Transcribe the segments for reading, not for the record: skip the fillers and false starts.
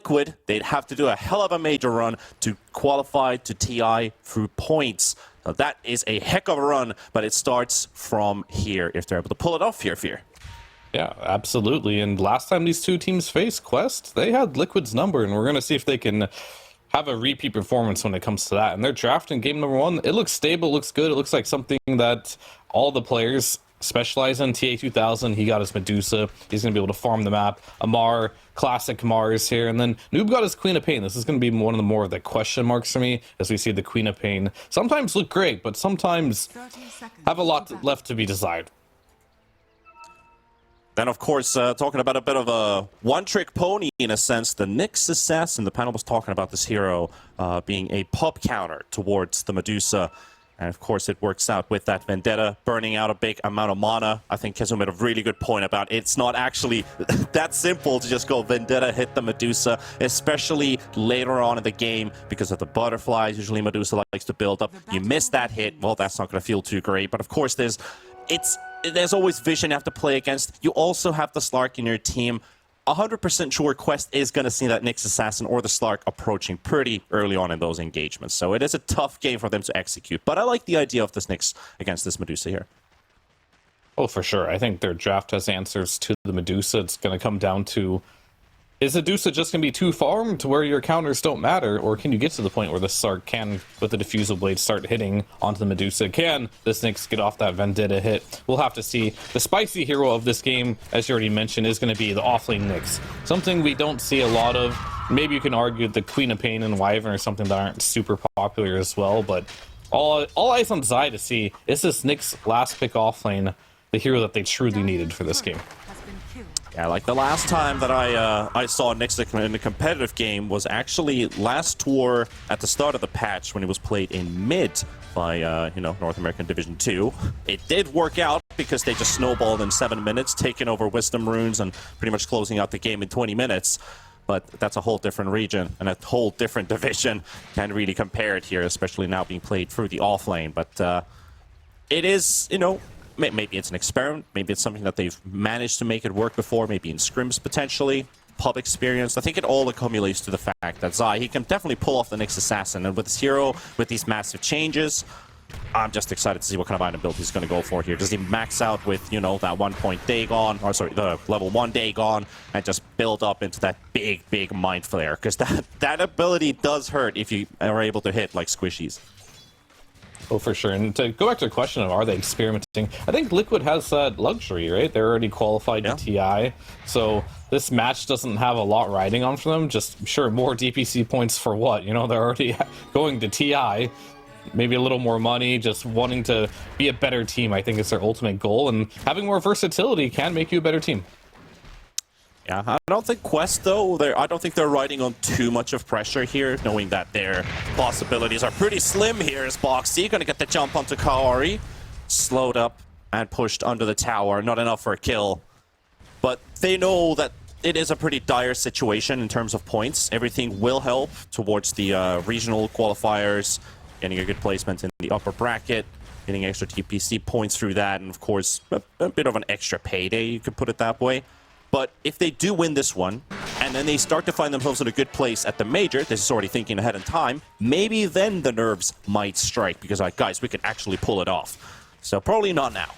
Liquid, they'd have to do a hell of a major run to qualify to TI through points. So that is a heck of a run, but it starts from here if they're able to pull it off here, Fear. Yeah, absolutely. And last time these two teams faced Quest, they had Liquid's number, and we're going to see if they can have a repeat performance when it comes to that. And their draft in game number 1, it looks stable, looks good. It looks like something that all the players specialize in. TA2000, he got his Medusa. He's going to be able to farm the map. Amar, classic Mars here. And then Noob got his Queen of Pain. This is going to be one of the more of the question marks for me, as we see the Queen of Pain sometimes look great, but sometimes have a lot left to be desired. Then, of course, talking about a bit of a one-trick pony, in a sense, the Nyx Assassin. The panel was talking about this hero being a pop counter towards the Medusa. And, of course, it works out with that Vendetta burning out a big amount of mana. I think Kezu made a really good point about it's not actually that simple to just go Vendetta, hit the Medusa, especially later on in the game because of the butterflies. Usually Medusa likes to build up. You miss that hit, well, that's not going to feel too great. But, of course, there's always vision you have to play against. You also have the Slark in your team. 100% sure Quest is going to see that Nyx Assassin or the Slark approaching pretty early on in those engagements. So it is a tough game for them to execute. But I like the idea of this Nyx against this Medusa here. Oh, for sure. I think their draft has answers to the Medusa. It's going to come down to, is Medusa just going to be too farmed to where your counters don't matter? Or can you get to the point where the Slark can, with the Diffusal Blade, start hitting onto the Medusa? Can this Nyx get off that Vendetta hit? We'll have to see. The spicy hero of this game, as you already mentioned, is going to be the offlane Nyx. Something we don't see a lot of. Maybe you can argue the Queen of Pain and Wyvern are something that aren't super popular as well, but all eyes on Zai to see, is this Nyx last pick offlane the hero that they truly needed for this game? Yeah, like the last time that I saw Nyx in a competitive game was actually last tour at the start of the patch when it was played in mid by, North American Division 2. It did work out because they just snowballed in 7 minutes, taking over Wisdom Runes and pretty much closing out the game in 20 minutes. But that's a whole different region and a whole different division. Can't really compare it here, especially now being played through the offlane. But it is, maybe it's an experiment. Maybe it's something that they've managed to make it work before. Maybe in scrims, potentially. Pub experience. I think it all accumulates to the fact that Zai, he can definitely pull off the Nyx Assassin. And with his hero, with these massive changes, I'm just excited to see what kind of item build he's going to go for here. Does he max out with, that 1 point Dagon, or sorry, the level 1 Dagon, and just build up into that big Mind Flare? Because that ability does hurt if you are able to hit like squishies. Oh, for sure. And to go back to the question of are they experimenting, I think Liquid has that luxury, right? They're already qualified to TI, so this match doesn't have a lot riding on for them. Just, sure, more DPC points for what? They're already going to TI. Maybe a little more money, just wanting to be a better team, I think is their ultimate goal. And having more versatility can make you a better team. Yeah, I don't think Quest, though, I don't think they're riding on too much of pressure here, knowing that their possibilities are pretty slim here as Boxy going to get the jump onto Kaori. Slowed up and pushed under the tower. Not enough for a kill. But they know that it is a pretty dire situation in terms of points. Everything will help towards the regional qualifiers, getting a good placement in the upper bracket, getting extra TPC points through that, and of course, a bit of an extra payday, you could put it that way. But if they do win this one, and then they start to find themselves in a good place at the major, this is already thinking ahead in time, maybe then the nerves might strike, because like, guys, we can actually pull it off. So probably not now.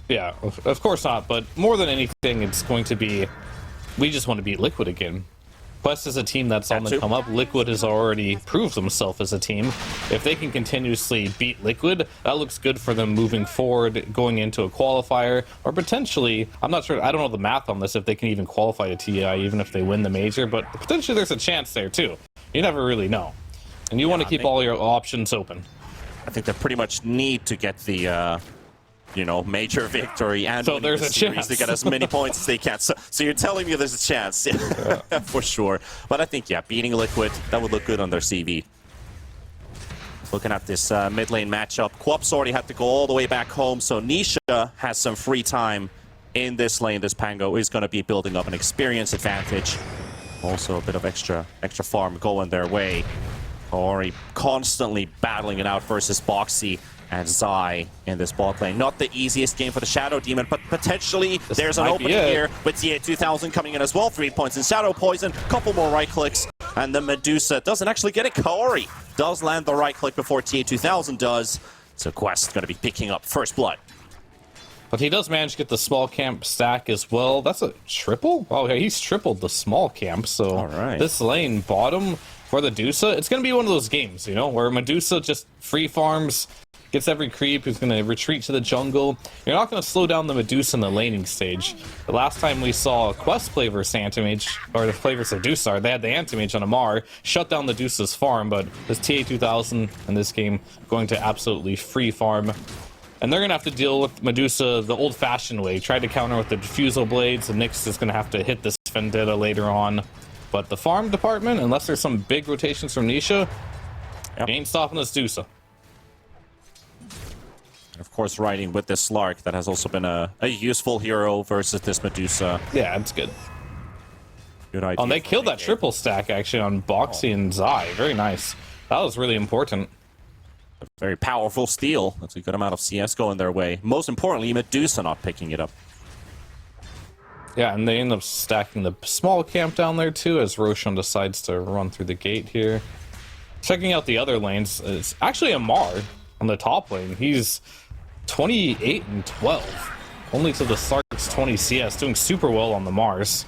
Yeah, of course not, but more than anything, it's going to be, we just want to beat Liquid again. Quest is a team that's on the come up. Liquid has already proved themselves as a team. If they can continuously beat Liquid, that looks good for them moving forward, going into a qualifier, or potentially, I'm not sure, I don't know the math on this, if they can even qualify to TI, even if they win the major, but potentially there's a chance there too. You never really know. And you want to keep all your options open. I think they pretty much need to get the major victory and so there's a chance to get as many points as they can. So you're telling me there's a chance, yeah. For sure. But I think, beating Liquid, that would look good on their CV. Looking at this mid lane matchup, Quap's already had to go all the way back home, so Nisha has some free time in this lane. This Pango is going to be building up an experience advantage. Also a bit of extra farm going their way. Kaori constantly battling it out versus Boxy. and Zai in this bot lane. Not the easiest game for the Shadow Demon, but potentially This there's an might opening be it. here with TA 2000 coming in as well. 3 points in Shadow Poison, couple more right clicks, and the Medusa doesn't actually get it. Kaori does land the right click before TA 2000 does. So Quest going to be picking up first blood. But he does manage to get the small camp stack as well. That's a triple? Oh, yeah, he's tripled the small camp. So All right. This lane bottom for the Medusa, it's going to be one of those games, you know, where Medusa just free farms, gets every creep, he's going to retreat to the jungle. You're not going to slow down the Medusa in the laning stage. The last time we saw Quest play versus Antimage, or the play versus Medusa, they had the Antimage on Amar, shut down the Medusa's farm, but this TA 2000 in this game going to absolutely free farm. And they're going to have to deal with Medusa the old-fashioned way. Try to counter with the Diffusal Blades, and Nyx is going to have to hit this Vendetta later on. But the farm department, unless there's some big rotations from Nisha, ain't stopping this Medusa. And of course, riding with this Slark, that has also been a useful hero versus this Medusa. Yeah, it's good. Good idea. Oh, and they killed that triple stack, actually, on Boxy and Zai. Very nice. That was really important. A very powerful steal. That's a good amount of CS going their way. Most importantly, Medusa not picking it up. Yeah, and they end up stacking the small camp down there too, as Roshan decides to run through the gate here. Checking out the other lanes, it's actually Amar on the top lane. He's 28 and 12, only to the Sark's 20 CS, doing super well on the Mars.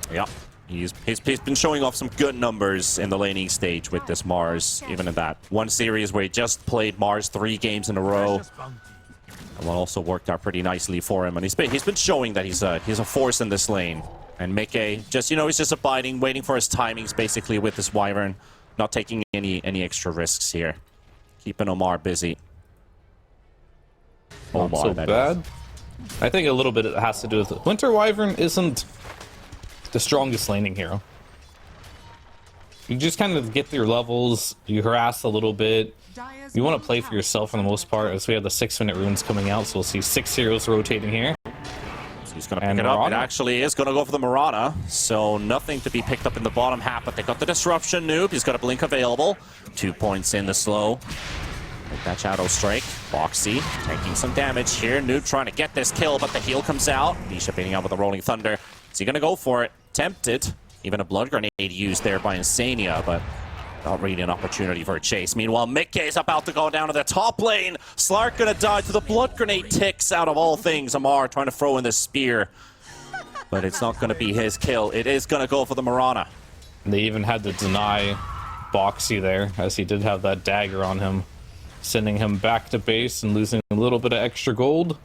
Yeah. He's been showing off some good numbers in the laning stage with this Mars, even in that one series where he just played Mars 3 games in a row. And one also worked out pretty nicely for him, and he's been showing that he's a force in this lane. And Mickey just, you know, he's just abiding, waiting for his timings basically with this Wyvern, not taking any extra risks here, keeping Omar busy. Not so bad. I think a little bit it has to do with it. Winter Wyvern isn't the strongest laning hero. You just kind of get your levels, you harass a little bit. You want to play for yourself for the most part, as we have the 6-minute runes coming out, so we'll see 6 heroes rotating here. So he's going to pick it up. It actually is going to go for the Mirana, so nothing to be picked up in the bottom half, but they got the Disruption Noob. He's got a Blink available. 2 points in the slow. With that Shadow Strike. Boxy taking some damage here. Noob trying to get this kill, but the heal comes out. Nisha beating out with a Rolling Thunder. Is he going to go for it? Tempted. Even a Blood Grenade used there by Insania, but not really an opportunity for a chase. Meanwhile, Mickey's about to go down to the top lane. Slark gonna die to the Blood Grenade ticks out of all things. Amar trying to throw in the spear, but it's not gonna be his kill. It is gonna go for the Mirana. They even had to deny Boxy there, as he did have that dagger on him, sending him back to base and losing a little bit of extra gold.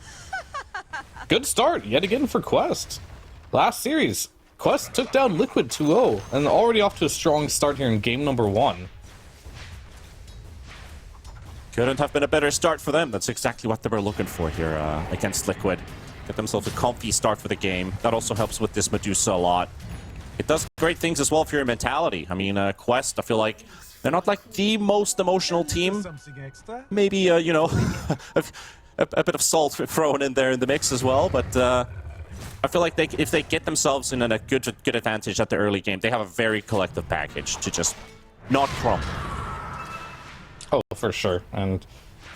Good start yet again for Quest. Last series, Quest took down Liquid 2-0, and already off to a strong start here in game number 1. Couldn't have been a better start for them. That's exactly what they were looking for here against Liquid. Get themselves a comfy start for the game. That also helps with this Medusa a lot. It does great things as well for your mentality. I mean, Quest, I feel like they're not like the most emotional team. Maybe, you know, a bit of salt thrown in there in the mix as well, but I feel like if they get themselves in a good advantage at the early game, they have a very collective package to just not crumble. Oh, for sure. And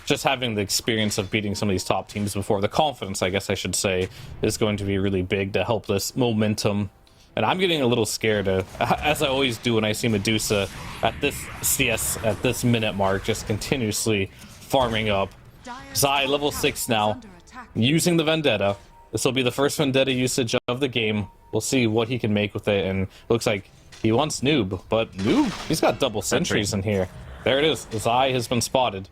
just having the experience of beating some of these top teams before, the confidence, I guess I should say, is going to be really big to help this momentum. And I'm getting a little scared, as I always do when I see Medusa at this CS, at this minute mark, just continuously farming up. Zai, level 6 now, using the Vendetta. This will be the first Vendetta usage of the game. We'll see what he can make with it, and looks like he wants Noob, but Noob, he's got double sentries in here. There it is. Zai has been spotted.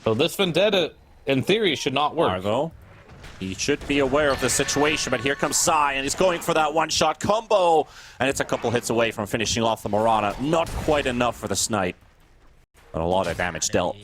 So this Vendetta, in theory, should not work. Margo, he should be aware of the situation, but here comes Zai, and he's going for that one-shot combo, and it's a couple hits away from finishing off the Mirana. Not quite enough for the snipe, but a lot of damage dealt.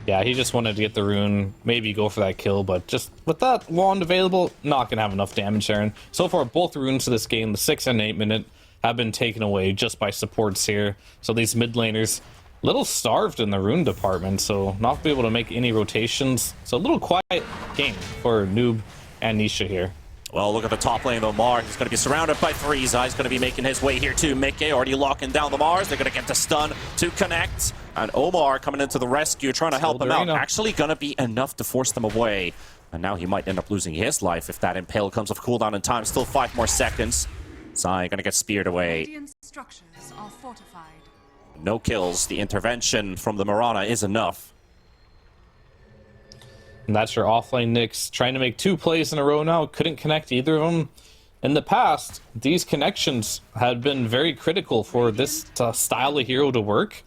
Yeah, he just wanted to get the rune, maybe go for that kill, but just with that wand available, not going to have enough damage there. And so far, both runes of this game, the 6 and 8 minute, have been taken away just by supports here. So these mid laners, a little starved in the rune department, so not be able to make any rotations. So a little quiet game for Noob and Nisha here. Well, look at the top lane, though. Mars is going to be surrounded by 3. Zai's going to be making his way here, too. Mickey already locking down the Mars. They're going to get the stun to connect. And Omar coming into the rescue, trying to help him out. Arena. Actually gonna be enough to force them away. And now he might end up losing his life if that impale comes off cooldown in time. Still 5 more seconds. Zai gonna get speared away. Radiant structures are fortified. No kills. The intervention from the Mirana is enough. And that's your offlane Nyx trying to make 2 plays in a row now. Couldn't connect either of them. In the past, these connections had been very critical for this style of hero to work.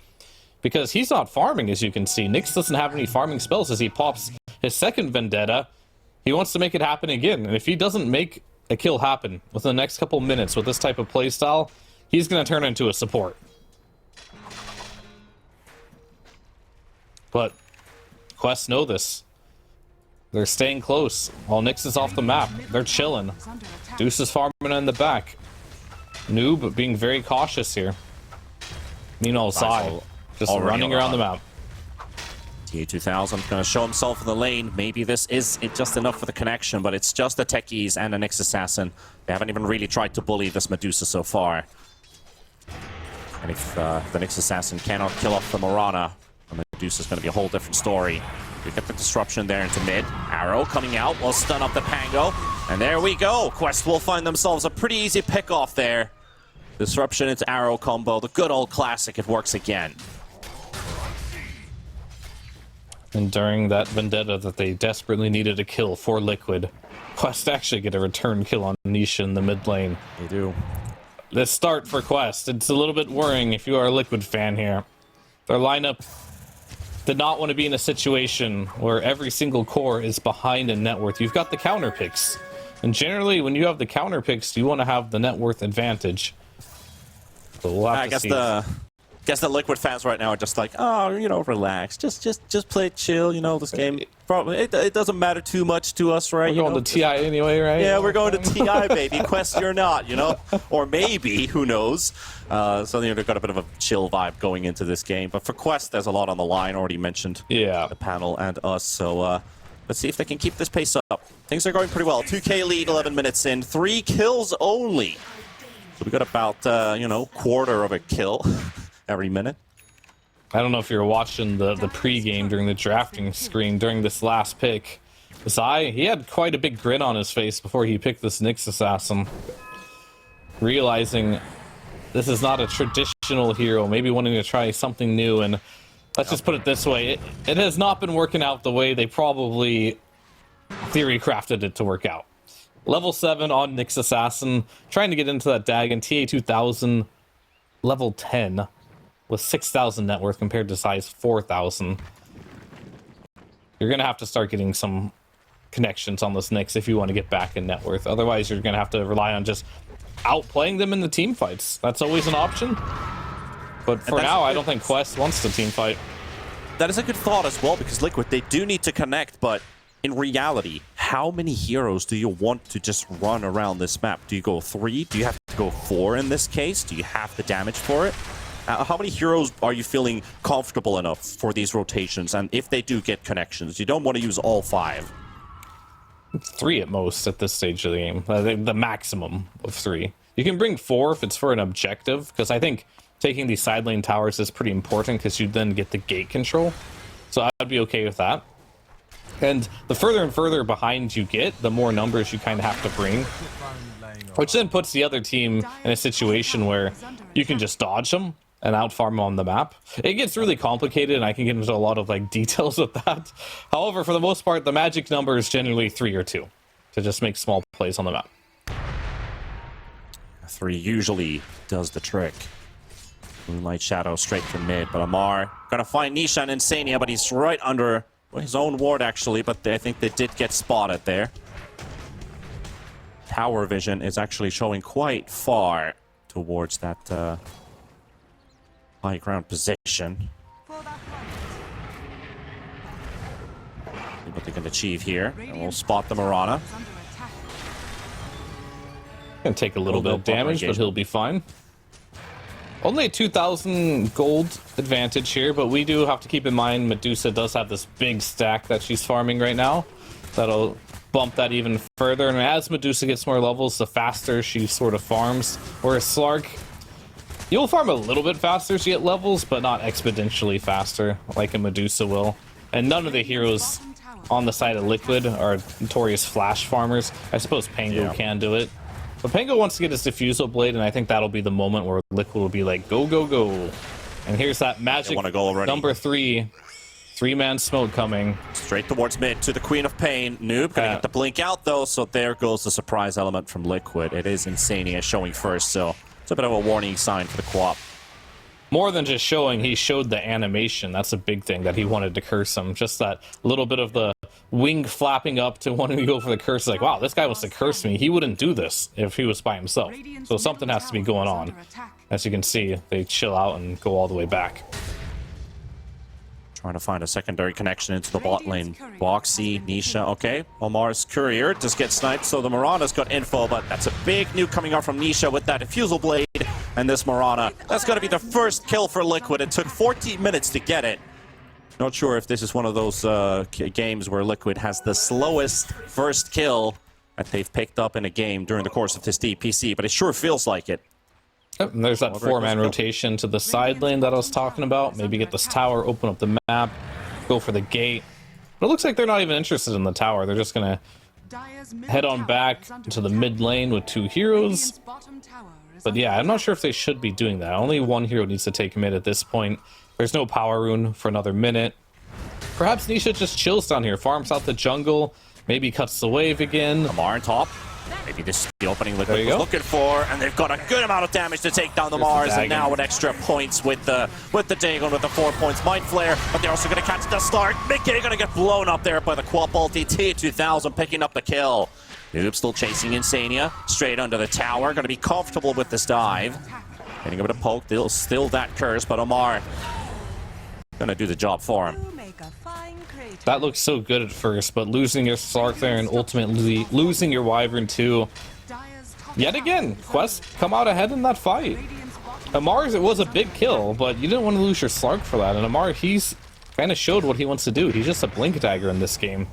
Because he's not farming, as you can see. Nyx doesn't have any farming spells as he pops his second Vendetta. He wants to make it happen again. And if he doesn't make a kill happen within the next couple minutes with this type of playstyle, he's going to turn into a support. But Quest know this. They're staying close. While Nyx is off the map, they're chilling. Deuce is farming in the back. Noob being very cautious here. Meanwhile, Zai just running around the map. TA2000 going to show himself in the lane. Maybe this is just enough for the connection, but it's just the techies and the Nyx Assassin. They haven't even really tried to bully this Medusa so far. And if the Nyx Assassin cannot kill off the Mirana, the Medusa's going to be a whole different story. We get the disruption there into mid. Arrow coming out will stun up the Pango. And there we go. Quest will find themselves a pretty easy pick off there. Disruption into Arrow combo. The good old classic. It works again. And during that Vendetta that they desperately needed a kill for Liquid, Quest actually get a return kill on Nisha in the mid lane. They do. This start for Quest, it's a little bit worrying if you are a Liquid fan here. Their lineup did not want to be in a situation where every single core is behind in net worth. You've got the counter picks. And generally, when you have the counter picks, you want to have the net worth advantage. But we'll have to see. Guess the Liquid fans right now are just like, oh, you know, relax. Just play chill, you know, this game. Probably it doesn't matter too much to us, right? We're going to TI anyway, right? Yeah, we're going to TI, baby. Quest, you're not, you know? Or maybe, who knows? So, you know, they've got a bit of a chill vibe going into this game. But for Quest, there's a lot on the line. Already mentioned the panel and us. So, let's see if they can keep this pace up. Things are going pretty well. 2K lead, 11 minutes in. 3 kills only. So we got about, you know, quarter of a kill every minute. I don't know if you're watching the pregame during the drafting screen during this last pick. Zai, he had quite a big grin on his face before he picked this Nyx Assassin. Realizing this is not a traditional hero, maybe wanting to try something new, and let's just put it this way, it has not been working out the way they probably theory crafted it to work out. Level 7 on Nyx Assassin, trying to get into that Dagon, TA2000, level 10. With 6,000 net worth compared to size 4,000. You're going to have to start getting some connections on this Nyx if you want to get back in net worth. Otherwise, you're going to have to rely on just outplaying them in the team fights. That's always an option. But for now, I don't think Quest wants to team fight. That is a good thought as well, because Liquid, they do need to connect, but in reality, how many heroes do you want to just run around this map? Do you go 3? Do you have to go 4 in this case? Do you have the damage for it? How many heroes are you feeling comfortable enough for these rotations? And if they do get connections, you don't want to use all 5. 3 at most at this stage of the game. The maximum of 3. You can bring 4 if it's for an objective, because I think taking these side lane towers is pretty important because you then get the gate control. So I'd be okay with that. And the further and further behind you get, the more numbers you kind of have to bring. Which then puts the other team in a situation where you can just dodge them and outfarm on the map. It gets really complicated, and I can get into a lot of like details with that. However, for the most part, the magic number is generally 3 or 2 to just make small plays on the map. 3 usually does the trick. Moonlight Shadow straight from mid, but Amar gonna find Nisha and Insania, but he's right under his own ward actually, but I think they did get spotted there. Tower vision is actually showing quite far towards that high ground position. See what they can achieve here. And we'll spot the Mirana. Gonna take a little bit of damage, but he'll be fine. Only a 2,000 gold advantage here, but we do have to keep in mind Medusa does have this big stack that she's farming right now. That'll bump that even further, and as Medusa gets more levels, the faster she sort of farms. Whereas Slark, You'll farm a little bit faster as you get levels, but not exponentially faster like a Medusa will. And none of the heroes on the side of Liquid are notorious flash farmers. I suppose Pango can do it. But Pango wants to get his Diffusal Blade, and I think that'll be the moment where Liquid will be like, go, go, go. And here's that magic number 3. 3-man smoke coming. Straight towards mid to the Queen of Pain. Noob gonna get the blink out though, so there goes the surprise element from Liquid. It is Insania showing first, so it's a bit of a warning sign for the co-op. More than just showing, he showed the animation. That's a big thing that he wanted to curse him. Just that little bit of the wing flapping up to wanting to go for the curse. Like, wow, this guy wants to curse me. He wouldn't do this if he was by himself. So something has to be going on. As you can see, they chill out and go all the way back. Trying to find a secondary connection into the bot lane. Boxy, Nisha, okay. Omar's Courier just gets sniped, so the Mirana's got info, but that's a big nuke coming out from Nisha with that Diffusal Blade. And this Mirana, that's going to be the first kill for Liquid. It took 14 minutes to get it. Not sure if this is one of those games where Liquid has the slowest first kill that they've picked up in a game during the course of this DPC, but it sure feels like it. Yep, and there's that 4-man rotation to the side lane that I was talking about. Maybe get this tower, open up the map, go for the gate. But it looks like they're not even interested in the tower. They're just going to head on back to the mid lane with 2 heroes. But yeah, I'm not sure if they should be doing that. Only 1 hero needs to take mid at this point. There's no power rune for another minute. Perhaps Nisha just chills down here, farms out the jungle, maybe cuts the wave again. Amar on top. Maybe this is the opening Liquid was looking for, and they've got a good amount of damage to take down the Mars, and now with extra points with the Dagon with the 4 points Mind Flare, but they're also going to catch the start. Mickey going to get blown up there by the Quap ulti. T2000 picking up the kill. Noob still chasing Insania, straight under the tower, going to be comfortable with this dive. Getting a bit of poke, still that curse, but Omar going to do the job for him. That looks so good at first, but losing your Slark there and ultimately losing your Wyvern too. Yet again, Quest come out ahead in that fight. Amar's, it was a big kill, but you didn't want to lose your Slark for that. And Amar, he's kind of showed what he wants to do. He's just a blink dagger in this game.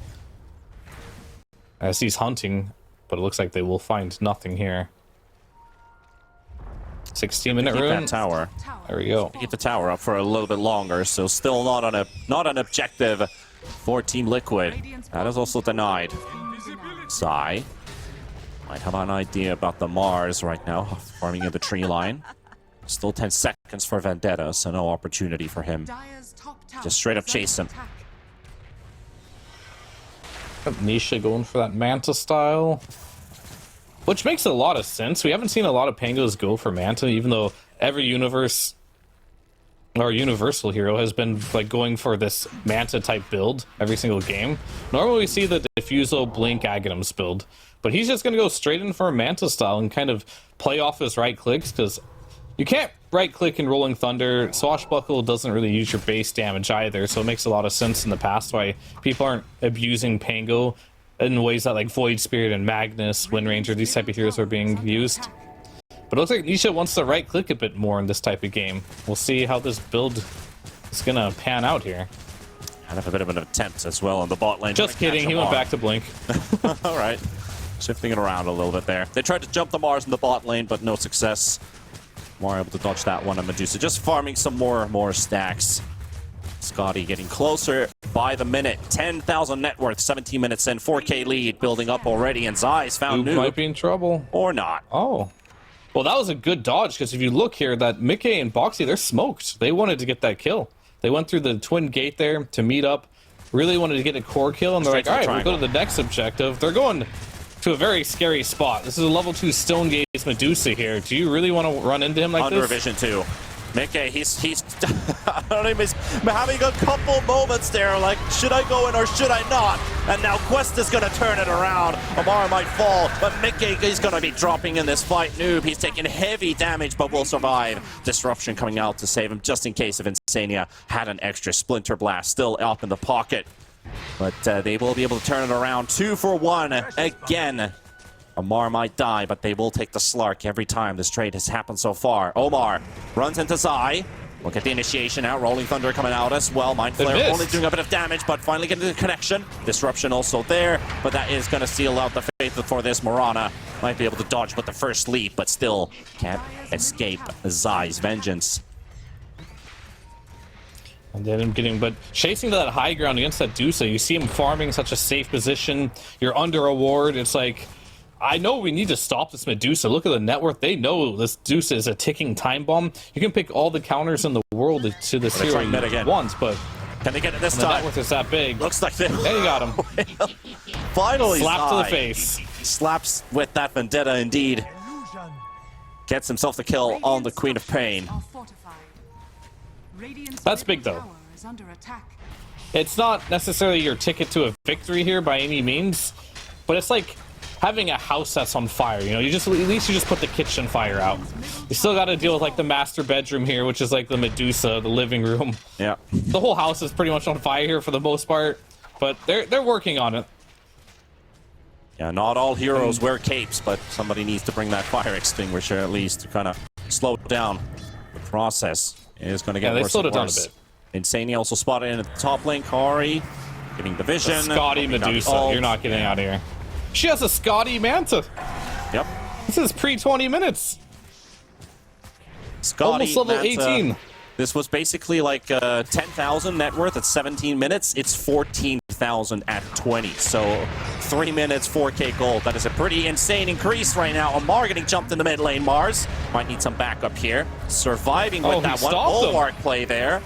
As he's hunting, but it looks like they will find nothing here. 16-minute rune. That tower. There we go. Keep the tower up for a little bit longer, so still not an objective for Team Liquid. That is also denied. Sai might have an idea about the Mars right now, farming in the tree line. Still 10 seconds for Vendetta, so no opportunity for him. Just straight up chase him. Nisha going for that Manta style. Which makes a lot of sense. We haven't seen a lot of Pangos go for Manta, even though every universe or universal hero has been like going for this Manta type build every single game. Normally we see the Diffusal Blink Aghanim's build, but he's just going to go straight in for a Manta style and kind of play off his right clicks, because you can't right click in Rolling Thunder. Swashbuckle doesn't really use your base damage either, so it makes a lot of sense in the past why people aren't abusing Pango in ways that like Void Spirit and Magnus, Wind Ranger, these type of heroes are being used. But it looks like Nisha wants to right click a bit more in this type of game. We'll see how this build is gonna pan out here. Kind of a bit of an attempt as well on the bot lane. Just kidding, he went back to Blink. All right, shifting it around a little bit there. They tried to jump the Mars in the bot lane, but no success. More able to dodge that one, and Medusa just farming some more stacks. Scotty getting closer by the minute. 10,000 net worth, 17 minutes in, 4K lead building up already, and Zai's found Noob. Might be in trouble. Or not. Oh. Well, that was a good dodge, because if you look here, that Mickey and Boxy, they're smoked. They wanted to get that kill. They went through the twin gate there to meet up, really wanted to get a core kill, and they're like, all right, we'll go to the next objective. They're going to a very scary spot. This is a level 2 Stone Gaze Medusa here. Do you really want to run into him like this? Under vision too. Mickey, he's I don't know, he's having a couple moments there, like, should I go in or should I not? And now Quest is going to turn it around. Amara might fall, but Mickey is going to be dropping in this fight. Noob, he's taking heavy damage, but will survive. Disruption coming out to save him, just in case if Insania had an extra Splinter Blast still up in the pocket. But they will be able to turn it around. 2 for 1 again. Omar might die, but they will take the Slark every time this trade has happened so far. Omar runs into Zai. Look at the initiation out. Rolling Thunder coming out as well. Mind Flare only doing a bit of damage, but finally getting the connection. Disruption also there, but that is going to seal out the faith for this Mirana. Might be able to dodge with the first leap, but still can't escape Zai's vengeance. And then but chasing to that high ground against that Dusa, you see him farming such a safe position. You're under a ward. It's like, I know we need to stop this Medusa. Look at the net worth. They know this Dusa is a ticking time bomb. You can pick all the counters in the world to this hero you want, but can they get it this the time? Net worth is that big. Looks like they. There you got him. Finally, slap to the face. Slaps with that vendetta indeed. Gets himself the kill on the Queen of Pain. That's big though. It's not necessarily your ticket to a victory here by any means, but it's like having a house that's on fire. You know, you just at least you just put the kitchen fire out. You still got to deal with like the master bedroom here, which is like the Medusa, the living room. Yeah, the whole house is pretty much on fire here for the most part, but they're working on it. Yeah, not all heroes wear capes, but somebody needs to bring that fire extinguisher at least to kind of slow down the process. It is going to get worse. They slowed and it down worse. a bit. Insania also spotted in at the top lane. Kari getting the vision. Scotty Medusa, you're not getting out of here. She has a Scotty Manta. Yep. This is pre-20 minutes. Scotty almost level Manta. 18. This was basically like 10,000 net worth at 17 minutes. It's 14,000 at 20. So 3 minutes, 4k gold. That is a pretty insane increase right now. Amar getting jumped in the mid lane. Mars might need some backup here. Surviving with that one. Bulwark play there.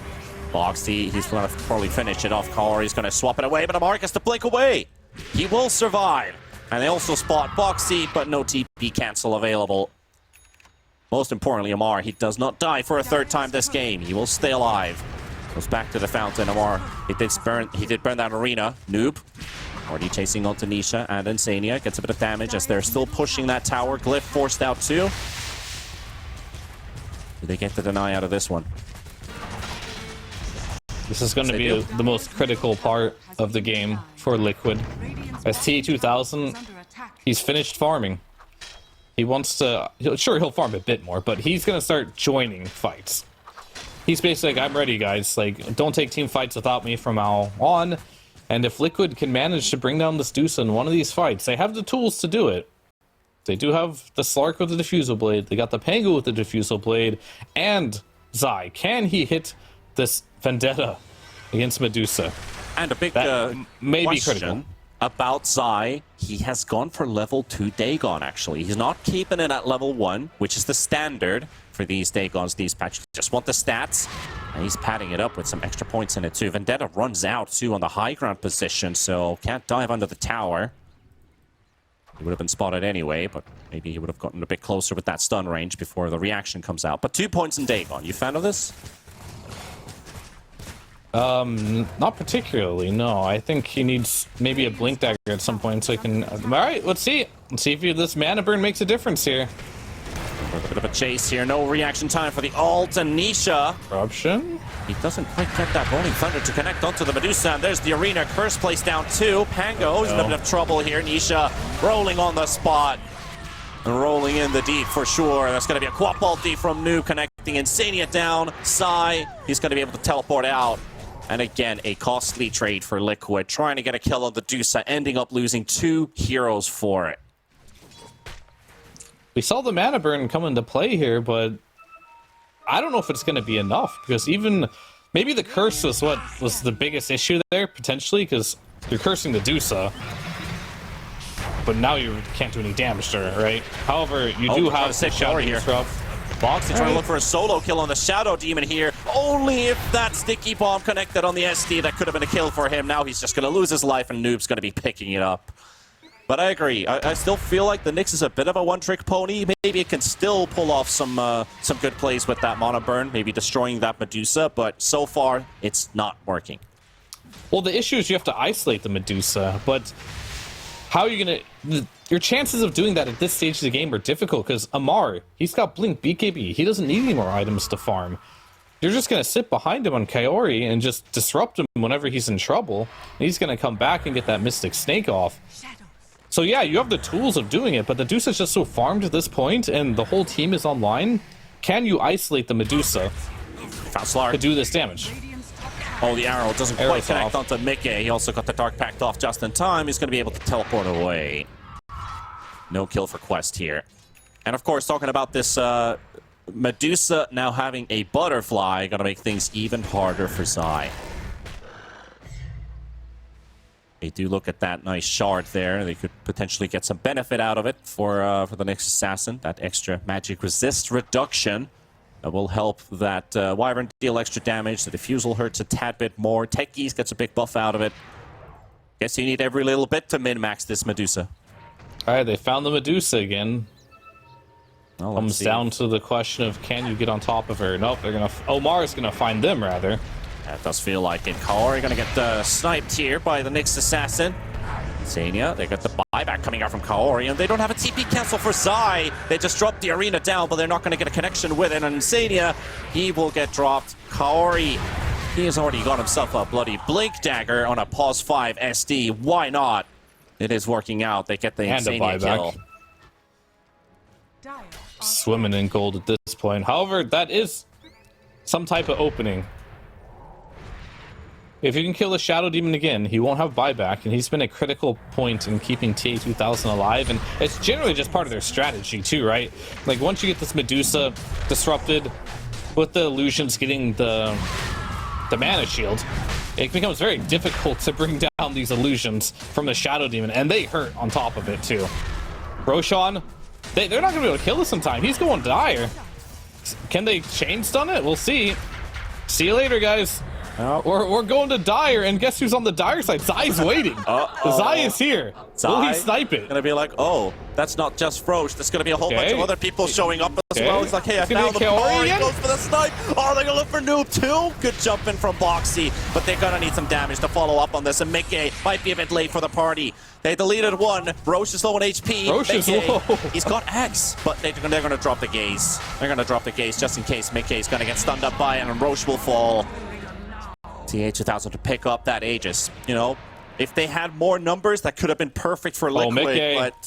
Boxy, he's going to probably finish it off. Kari's going to swap it away, but Amar gets to blink away. He will survive. And they also spot Boxy, but no TP cancel available. Most importantly, Amar, he does not die for a third time this game. He will stay alive. Goes back to the fountain. Amar, he did burn that arena. Noob. Already chasing onto Nisha and Insania. Gets a bit of damage as they're still pushing that tower. Glyph forced out too. Do they get the deny out of this one? This is going to be the most critical part of the game for Liquid. As T2000, he's finished farming. He wants to, sure, he'll farm a bit more, but he's going to start joining fights. He's basically like, I'm ready, guys. Like, don't take team fights without me from now on. And if Liquid can manage to bring down this Deuce in one of these fights, they have the tools to do it. They do have the Slark with the Diffusal Blade. They got the Pangu with the Diffusal Blade. And Zai. Can he hit this Vendetta against Medusa? And a big may be critical about Zai. He has gone for level 2 Dagon, actually. He's not keeping it at level 1, which is the standard for these Dagons, these patches. Just want the stats, and he's padding it up with some extra points in it, too. Vendetta runs out, too, on the high ground position, so can't dive under the tower. He would have been spotted anyway, but maybe he would have gotten a bit closer with that stun range before the reaction comes out. But 2 points in Dagon. You fan of this? Not particularly, no. I think he needs maybe a Blink Dagger at some point so he can... Alright, let's see. Let's see if this mana burn makes a difference here. A bit of a chase here. No reaction time for the ult, and Nisha. Corruption? He doesn't quite get that Rolling Thunder to connect onto the Medusa, and there's the arena. Curse placed down too. Pango is in a bit of trouble here. Nisha rolling on the spot. And rolling in the deep for sure. That's going to be a quad ulti from Noob connecting Insania down. Sai, he's going to be able to teleport out. And again, a costly trade for Liquid, trying to get a kill on the Dusa, ending up losing 2 heroes for it. We saw the mana burn come into play here, but I don't know if it's going to be enough, because even maybe the curse was what was the biggest issue there, potentially, because you're cursing the Dusa, but now you can't do any damage to her, right? However, you do have the Shadow here. Boxy trying to look for a solo kill on the Shadow Demon here. Only if that sticky bomb connected on the SD, that could have been a kill for him. Now he's just going to lose his life, and Noob's going to be picking it up. But I agree. I still feel like the Nyx is a bit of a one-trick pony. Maybe it can still pull off some good plays with that mana burn, maybe destroying that Medusa, but so far, it's not working. Well, the issue is you have to isolate the Medusa, but how are you going to... Your chances of doing that at this stage of the game are difficult, because Amar, he's got Blink, BKB. He doesn't need any more items to farm. You're just going to sit behind him on Kaori and just disrupt him whenever he's in trouble. And he's going to come back and get that Mystic Snake off. So yeah, you have the tools of doing it, but the Medusa is just so farmed at this point, and the whole team is online. Can you isolate the Medusa to do this damage? Oh, the arrow doesn't quite connect onto Mickey. He also got the Dark Pact off just in time. He's going to be able to teleport away. No kill for Quest here. And of course, talking about this Medusa now having a butterfly, gonna make things even harder for Zai. They do look at that nice shard there. They could potentially get some benefit out of it for the next assassin. That extra magic resist reduction that will help that Wyvern deal extra damage. The Diffusal hurts a tad bit more. Techies gets a big buff out of it. Guess you need every little bit to min-max this Medusa. All right, they found the Medusa again. Well, Comes down to the question of, can you get on top of her? Nope, they're gonna. Omar's gonna find them rather. That does feel like it. Kaori gonna get sniped here by the next assassin. Zania, they got the buyback coming out from Kaori, and they don't have a TP cancel for Zai. They just dropped the arena down, but they're not gonna get a connection with it. And Zania, he will get dropped. Kaori, he has already got himself a bloody Blink Dagger on a pause 5 SD. Why not? It is working out. They get the Zania kill. Swimming in gold at this point. However, that is some type of opening. If you can kill the Shadow Demon again, he won't have buyback, and he's been a critical point in keeping TA2000 alive, and it's generally just part of their strategy too, right? Like, once you get this Medusa disrupted, with the illusions getting the mana shield, it becomes very difficult to bring down these illusions from the Shadow Demon, and they hurt on top of it too. Roshan, they're not going to be able to kill this in time. He's going dire. Can they chain stun it? We'll see. See you later, guys. We're going to dire, and guess who's on the dire side? Zai's waiting. Zai is here. Zai will he snipe it? Gonna be like, oh, that's not just Frosh. There's gonna be a whole bunch of other people showing up as well. He's like, hey, I found the power. He goes for the snipe. Oh, they're gonna look for Noob too. Good jumping from Boxy, but they're gonna need some damage to follow up on this. And Mickey might be a bit late for the party. They deleted one. Roche is low on HP. Roche is low. He's got Axe, but they're gonna drop the gaze. They're gonna drop the gaze just in case Mickey's gonna get stunned up by it, and Roche will fall. TA2000 to pick up that Aegis. You know, if they had more numbers, that could have been perfect for Liquid,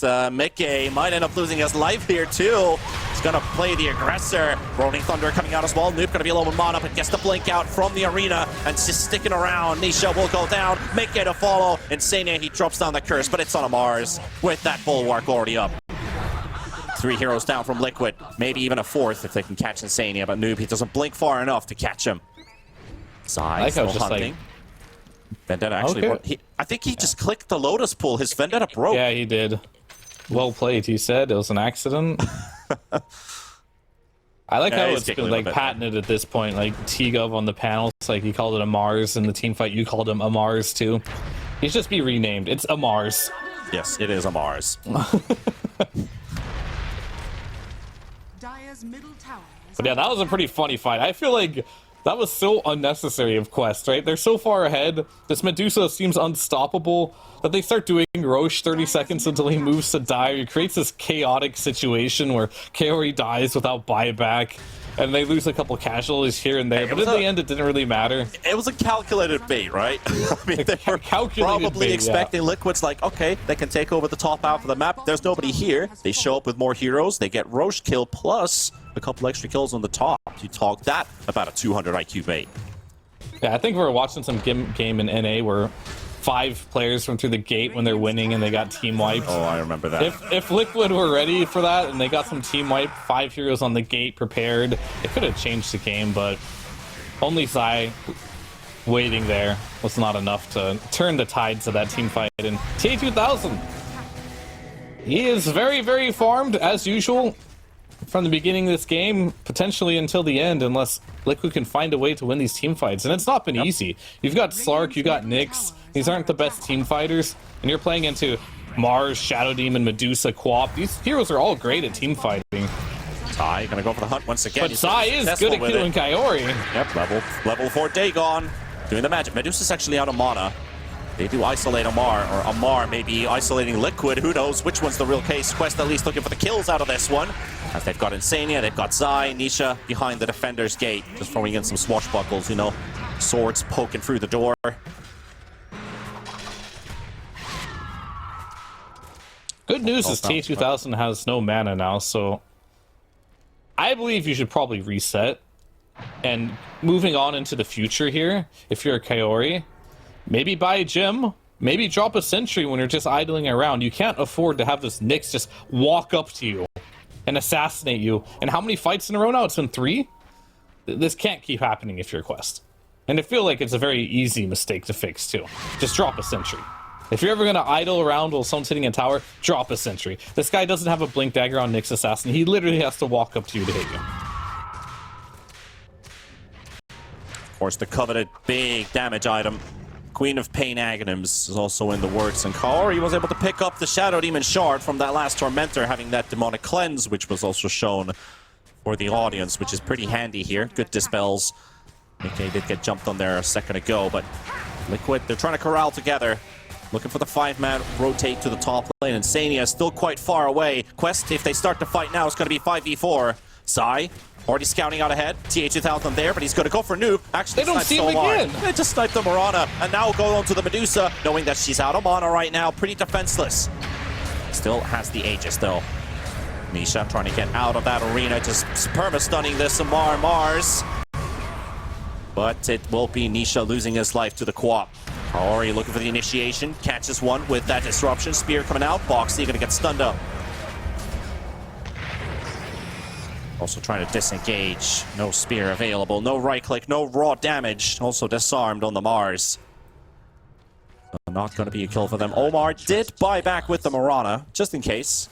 but Mickey might end up losing his life here too. He's gonna play the aggressor. Rolling Thunder coming out as well. Noob gonna be a little mana, but gets the blink out from the arena and just sticking around. Nisha will go down. Mickey to follow. Insania, he drops down the curse, but it's on a Mars with that bulwark already up. 3 heroes down from Liquid. Maybe even a 4th if they can catch Insania, but Noob, he doesn't blink far enough to catch him. Zai still hunting. Vendetta actually, I think he just clicked the Lotus Pool. His Vendetta broke. Yeah, he did. Well played, he said. It was an accident. I like how it's been like patented at this point. Like T-Gov on the panels, like he called it a Mars in the team fight. You called him a Mars too. He should just be renamed. It's a Mars. Yes, it is a Mars. But yeah, that was a pretty funny fight. I feel like that was so unnecessary of Quest, right? They're so far ahead. This Medusa seems unstoppable that they start doing Roche 30 seconds until he moves to die. It creates this chaotic situation where Kaori dies without buyback, and they lose a couple casualties here and there. But in the end, it didn't really matter. It was a calculated bait, right? I mean, they were probably expecting Liquid's like, okay, they can take over the top half of the map. There's nobody here. They show up with more heroes. They get Roche kill plus a couple extra kills on the top. You talk that about a 200 IQ bait. Yeah, I think we were watching some game in NA where 5 players went through the gate when they're winning and they got team wiped. Oh, I remember that. If Liquid were ready for that and they got some team wipe, 5 heroes on the gate prepared, it could have changed the game, but only Zai waiting there was not enough to turn the tides of that team fight. And TA2000, he is very, very farmed as usual from the beginning of this game, potentially until the end, unless Liquid can find a way to win these team fights. And it's not been easy. You've got Slark, you got Nyx. These aren't the best team fighters, and you're playing into Mars, Shadow Demon, Medusa, Quap. These heroes are all great at team fighting. Zai gonna go for the hunt once again. But Zai is good at killing Kaori. Yep, level 4 Dagon doing the magic. Medusa's actually out of mana. They do isolate Amar, or Amar may be isolating Liquid. Who knows which one's the real case. Quest at least looking for the kills out of this one. As they've got Insania, they've got Zai, Nisha behind the defender's gate. Just throwing in some swashbuckles, you know. Swords poking through the door. Good news is TA2000 has no mana now, so I believe you should probably reset. And moving on into the future here, if you're a Kaori, maybe buy a gem, maybe drop a sentry when you're just idling around. You can't afford to have this Nyx just walk up to you and assassinate you. And how many fights in a row now? It's been 3? This can't keep happening if you're Quest. And I feel like it's a very easy mistake to fix too. Just drop a sentry. If you're ever going to idle around while someone's hitting a tower, drop a sentry. This guy doesn't have a blink dagger on Nyx Assassin. He literally has to walk up to you to hit you. Of course, the coveted big damage item, Queen of Pain Aghanims, is also in the works. And Kaori was able to pick up the Shadow Demon Shard from that last Tormentor, having that Demonic Cleanse, which was also shown for the audience, which is pretty handy here. Good dispels. Okay, did get jumped on there a second ago, but Liquid, they're trying to corral together. Looking for the 5-man rotate to the top lane. And Sania is still quite far away. Quest, if they start to fight now, it's going to be 5v4. Sai, already scouting out ahead. TA2000 there, but he's going to go for Noob. Actually, they don't see him again. They just sniped the Mirana, and now go on to the Medusa, knowing that she's out of mana right now. Pretty defenseless. Still has the Aegis, though. Nisha trying to get out of that arena, just perma-stunning this Amar Mars. But it will be Nisha losing his life to the co-op. Kaori looking for the initiation, catches one with that disruption. Spear coming out, Boxy gonna get stunned up. Also trying to disengage. No spear available, no right click, no raw damage. Also disarmed on the Mars. So not gonna be a kill for them. Omar did buy back with the Mirana, just in case.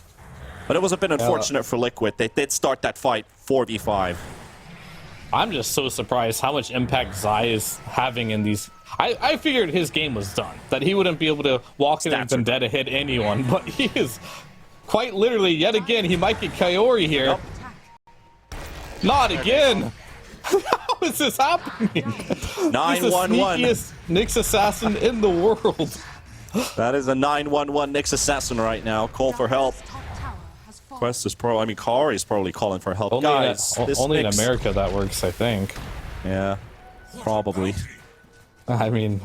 But it was a bit unfortunate for Liquid. They did start that fight 4v5. I'm just so surprised how much impact Zai is having in these. I figured his game was done, that he wouldn't be able to walk in and Vendetta hit anyone, but he is quite literally, yet again, he might get Kaori here. Nope. Not again! How is this happening? 9-1-1. He's the sneakiest Nyx assassin in the world. That is a 9-1-1 Nyx assassin right now. Call for help. Quest is probably, I mean, Kaori is probably calling for help. Only, Guys, only in America that works, I think. Yeah, probably. I mean,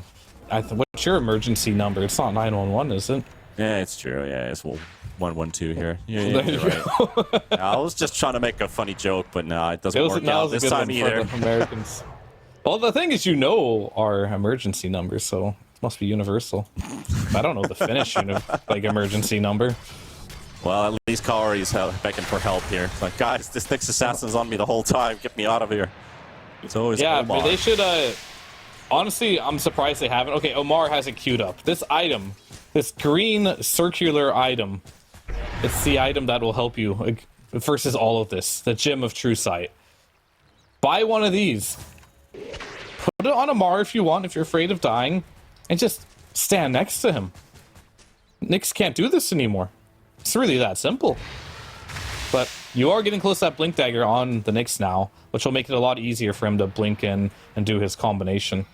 what's your emergency number? It's not 911, is it? Yeah, it's true. Yeah, it's 112 here. Yeah, you're right. Yeah, I was just trying to make a funny joke, but no, it doesn't work out this time either. Americans. Well, the thing is, you know our emergency number, so it must be universal. I don't know the Finnish like emergency number. Well, at least Kaori's begging for help here. It's like, guys, this Nyx assassin's on me the whole time. Get me out of here. It's always but they should. Honestly, I'm surprised they haven't. Okay, Omar has it queued up. This item, this green circular item, it's the item that will help you versus all of this. The Gem of True Sight. Buy one of these. Put it on Omar if you want, if you're afraid of dying, and just stand next to him. Nyx can't do this anymore. It's really that simple. But you are getting close to that Blink Dagger on the Nyx now, which will make it a lot easier for him to blink in and do his combination.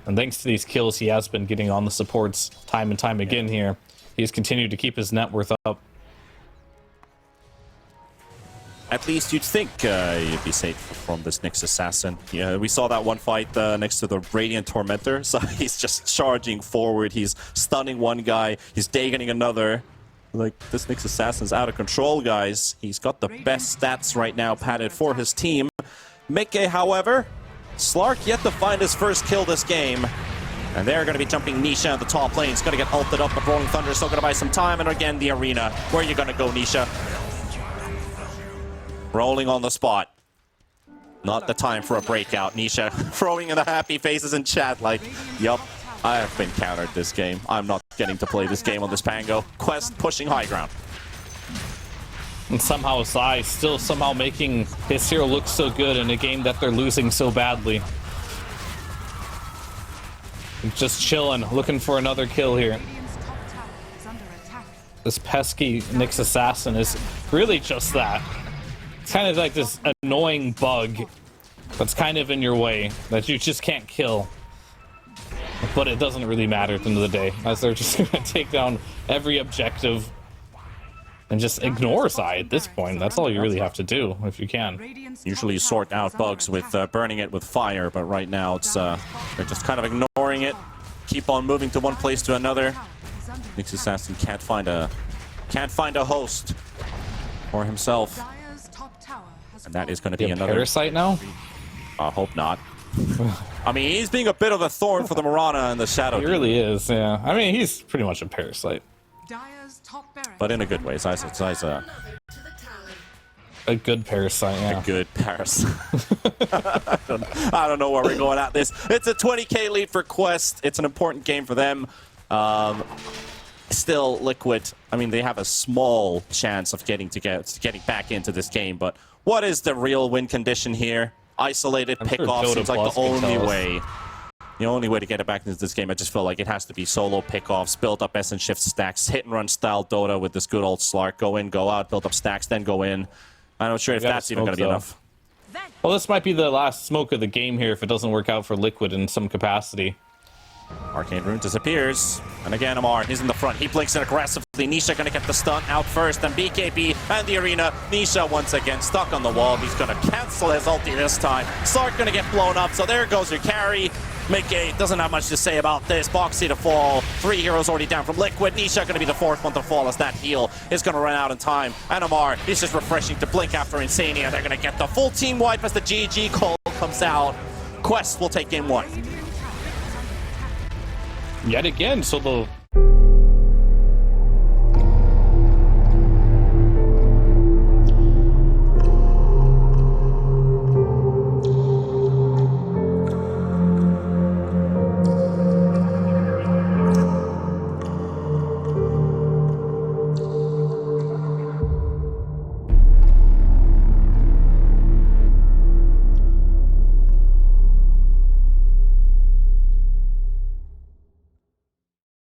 And thanks to these kills he has been getting on the supports time and time again here, he's continued to keep his net worth up. At least you'd think you'd be safe from this Nyx assassin. Yeah, we saw that one fight next to the Radiant Tormentor, so he's just charging forward, he's stunning one guy, he's daggering another. Like, this Nyx assassin's out of control, guys. He's got the best stats right now padded for his team. Mickey, however, Slark yet to find his first kill this game. And they're going to be jumping Nisha in the top lane. He's going to get ulted up, but Rolling Thunder is still going to buy some time. And again, the arena. Where are you going to go, Nisha? Rolling on the spot. Not the time for a breakout, Nisha. Throwing in the happy faces in chat like, yup, I have been countered this game. I'm not getting to play this game on this Pango. Quest pushing high ground. And somehow Zai still somehow making his hero look so good in a game that they're losing so badly. Just chilling, looking for another kill here. This pesky Nyx assassin is really just that. It's kind of like this annoying bug that's kind of in your way that you just can't kill. But it doesn't really matter at the end of the day, as they're just going to take down every objective and just ignore Zai at this point. That's all you really have to do, if you can. Usually you sort out bugs with burning it with fire, but right now it's they're just kind of ignoring it. Keep on moving to one place to another. Nyx assassin can't find a host for himself. And that is going to be another Parasite now? I hope not. I mean, he's being a bit of a thorn for the Mirana and the Shadow. He really is, yeah. I mean, he's pretty much a parasite. Dire's top barracks. But in a good way. Zai's A good parasite, yeah. a good parasite. I don't know where we're going at this. It's a 20k lead for Quest. It's an important game for them. Still, Liquid, I mean, they have a small chance of getting back into this game, but what is the real win condition here? Isolated pickoff sure seems like Plus the can only tell us. way. The only way to get it back into this game, I just feel like it has to be solo pickoffs, build up S and shift stacks, hit and run style Dota with this good old Slark. Go in, go out, build up stacks, then go in. I'm not sure if that's even going to be enough. Well, this might be the last smoke of the game here if it doesn't work out for Liquid in some capacity. Arcane Rune disappears. And again, Amar, he's in the front. He blinks in aggressively. Nisha going to get the stun out first. Then BKB and the arena. Nisha once again stuck on the wall. He's going to cancel his ulti this time. Slark going to get blown up. So there goes your carry. Mickey doesn't have much to say about this. Boxy to fall. 3 heroes already down from Liquid. Nisha going to be the 4th one to fall as that heal is going to run out in time. And Amar, he's just refreshing to blink after Insania. They're going to get the full team wipe as the GG call comes out. Quest will take game 1. Yet again, so the